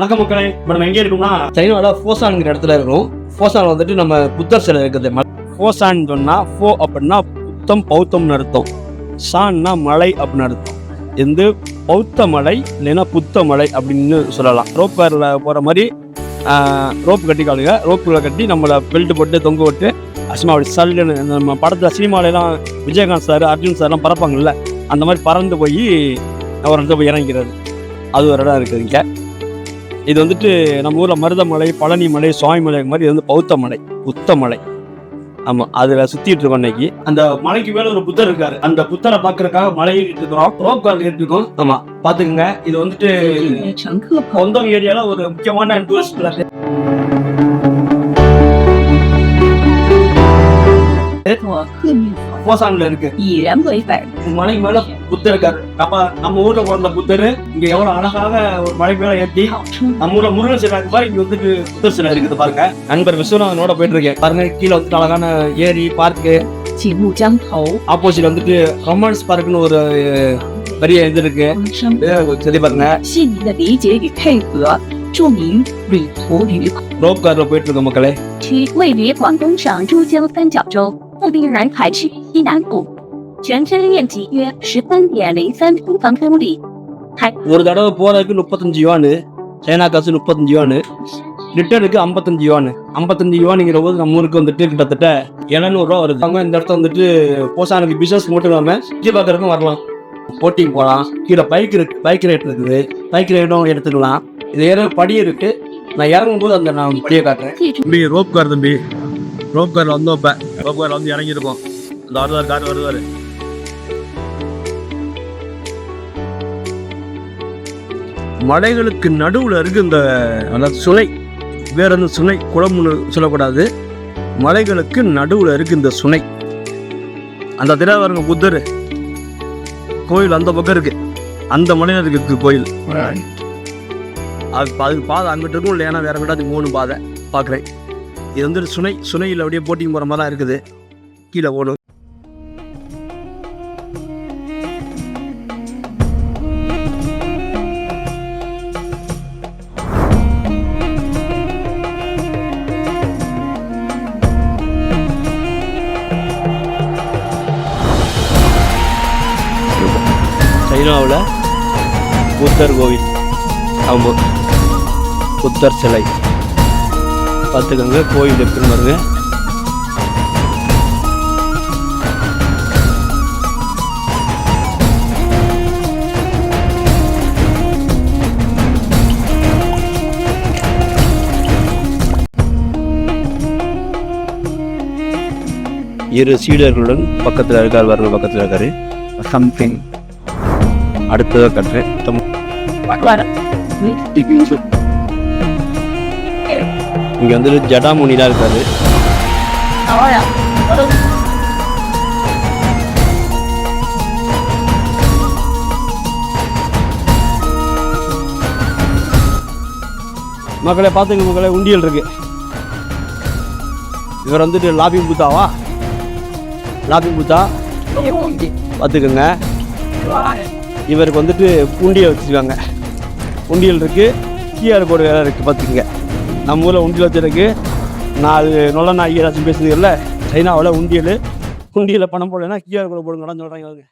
வணக்கம் மக்களே, இப்போ நம்ம எங்கே இருக்கோம்னா சைனாவில் ஃபோசான்ங்கிற இடத்துல இருக்கோம். ஃபோசான் வந்துட்டு நம்ம புத்தர் சிலை இருக்குது. ஃபோசான் சொன்னால் ஃபோ அப்படின்னா புத்தம் பௌத்தம்னு அர்த்தம், சான்னா மலை அப்படின்னு அர்த்தம். இது பௌத்த மலை இல்லைன்னா புத்த மலை அப்படின்னு சொல்லலாம். ரோப் காரில் போகிற மாதிரி ரோப்பு கட்டிக்காளுங்க, ரோப்பில் கட்டி நம்மளை பெல்ட் போட்டு தொங்க விட்டு அசுமா அப்படி சல்லுன்னு நம்ம படத்தில் சினிமாவிலாம் விஜயகாந்த் சார் அர்ஜுன் சார்லாம் பறப்பாங்கல்ல, அந்த மாதிரி பறந்து போய் ஒரு இடத்துல போய் இறங்கிறது. அது ஒரு இடம் இருக்குது இங்கே. இது வந்துட்டு நம்ம ஊரில் மருதமலை, பழனி மலை, சுவாமி மலை மாதிரி இது வந்து பௌத்த மலை, புத்த மலை. ஆமாம், அதில் சுற்றிட்டு இருக்கோம். இன்னைக்கு அந்த மலைக்கு மேலே ஒரு புத்தர் இருக்காரு. அந்த புத்தரை பார்க்கறதுக்காக மலையில் இருக்கிறோம், ரோப் கார் இருக்கோம். ஆமாம், பார்த்துக்குங்க. இது வந்துட்டு கொந்தம் ஏரியாவில் ஒரு முக்கியமான டூரிஸ்ட் பிளேஸ். போசான்ல இருக்கு. மலைக்கு மேல புத்தர் இருக்காரு. நம்ம ஊர்ல பிறந்த புத்தர் இங்க எவ்வளவு அழகாக ஒரு மலை மேல ஏற்றி நம்ம ஊர்ல முருகன் சிலை இருக்கு பாரு, இங்க வந்துட்டு புத்தர் சிலை இருக்குது பாருங்க. நண்பர் விஸ்வநாதனோட போயிட்டு இருக்கேன் பாருங்க. கீழே வந்துட்டு அழகான ஏரி, பார்க்கு. ஆப்போசிட் வந்துட்டு ரொமான்ஸ் பார்க்னு ஒரு பெரிய இது இருக்கு. சரி பாருங்க, ரோப் கார்ல போயிட்டு இருக்கோம் மக்களே. 位于广东省珠江三角洲富滨南海区西南部，全身面积约13.03平方公里。ஒரு தடவை போறதுக்கு 35 யுவானு, சைனா காசு 35 யுவானு, லிட்டருக்கு 55 யுவானு. 55 யுவானுங்கிற போது நம்ம ஊருக்கு வந்துட்டு கிட்டத்தட்ட 700 ரூபா வருது. அவங்க இந்த இடத்த வந்துட்டு போசானுக்கு பிசினஸ் மட்டும் இல்லாமல் சுற்றி பார்க்கறதுக்கும் வரலாம், போட்டிங் போகலாம். கீழே பைக் இருக்கு, பைக் ரைட் இருக்குது, பைக் ரைடும் எடுத்துக்கலாம். இது ஏற படி இருக்கு. நான் இறங்கும் போது அந்த நான் படியை காட்டுறேன். தம்பி ரோப் கார், தம்பி ரோப் கார்ல வந்து வைப்பேன். ரோப் கார்ல வந்து இறங்கியிருக்கோம். அந்த வருவார், கார் வருவார். மலைகளுக்கு நடுவில் இருக்கு இந்த அதாவது சுனை. வேற எந்த சுனை குளம்னு சொல்லக்கூடாது, மலைகளுக்கு நடுவில் இருக்கு இந்த சுனை. அந்த திராவரங்க புத்தர் கோயில் அந்த பக்கம் இருக்கு, அந்த மலையில இருக்கு கோயில். அது பாதை அங்கிட்டு இருக்கும், இல்லைன்னா வேற விடாது 3 பாதை பார்க்குறேன். இது வந்து சுனையில் அப்படியே போட்டிங் போகிற மாதிரி தான் இருக்குது. கீழே போகணும். சைனாவில் புத்தர் கோவில், ஆமாம் புத்தர் சிலை பார்த்துக்கோங்க. கோயில் இருக்குன்னு பாருங்க. இரு சீடர்களுடன் பக்கத்தில் இருக்கார் பாருங்க, பக்கத்தில் இருக்காரு. சம்திங் அடுத்ததாக கட்டுறேன். இங்க வந்து ஜடாமுனிலாம் இருக்காரு. மக்களை பார்த்துங்க மக்களை, உண்டியல் இருக்கு. இவர் வந்துட்டு லாபிங் புத்தாவா, லாபிங் புத்தா பார்த்துக்கோங்க. இவருக்கு வந்துட்டு உண்டியல் வச்சுருக்காங்க. உண்டியல் இருக்கு, QR கோடு வேற இருக்கு பார்த்துக்கங்க. நம்ம ஊரில் உண்டியல் வச்சிருக்கு. நான் அது நொல்ல நான் ஏதாச்சும் பேசுறது இல்லை. சைனாவில் உண்டியல் பணம் போடலைன்னா QR கோடு போடுங்கன்னு சொல்கிறாங்க.